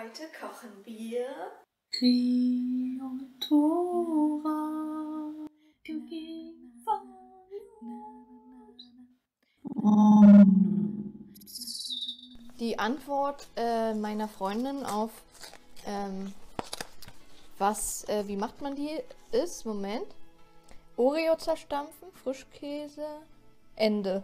Heute kochen wir Die Antwort meiner Freundin auf wie macht man die ist, Moment, Oreo zerstampfen, Frischkäse, Ende.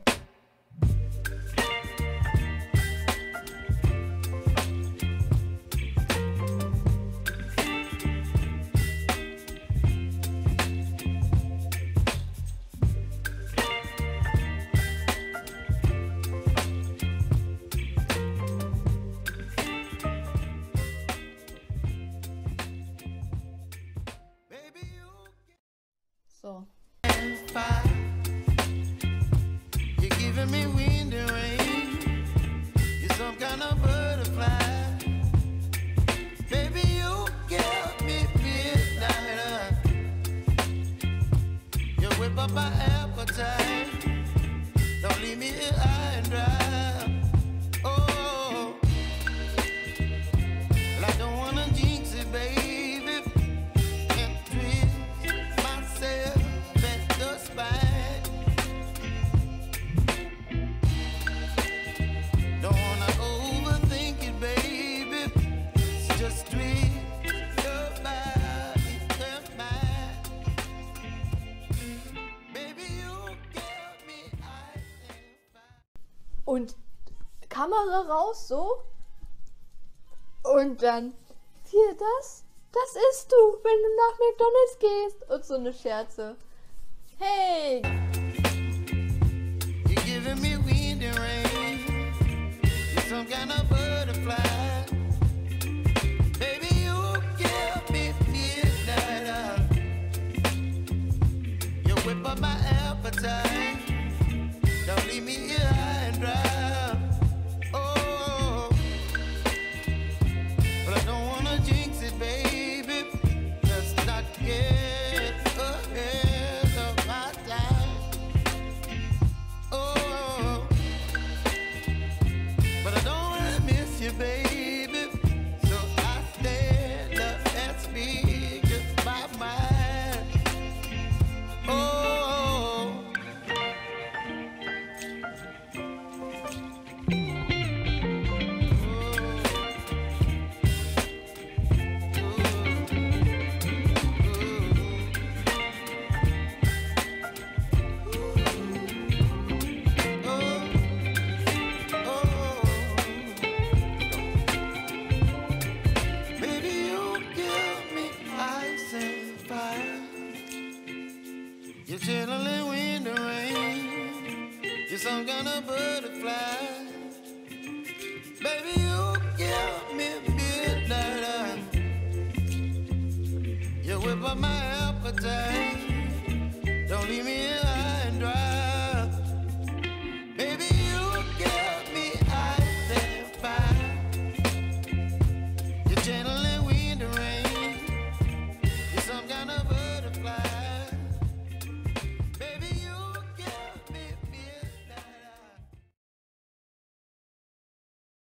So. You're giving me wind and rain. You're some kind of butterfly. Baby, you give me midnight. You whip up my appetite. Don't leave me here high and dry. Oh, well, I don't wanna jinx it, baby. Und Kamera raus, so. Und dann, hier, das isst du, wenn du nach McDonald's gehst. Und so eine Scherze. Hey! You're giving me wind and rain. You're some kind of butterfly. Baby, you give me midnight. You whip up my appetite. Don't leave me here high and dry. Oh, but I don't wanna jinx it, baby. Let's not get ahead of my time. Oh, but I don't wanna miss you, baby. So I stand up and speak just my mind. Oh. You're chilling wind and rain. You're some kind of butterfly. Baby, you give me midnight. You whip up my appetite.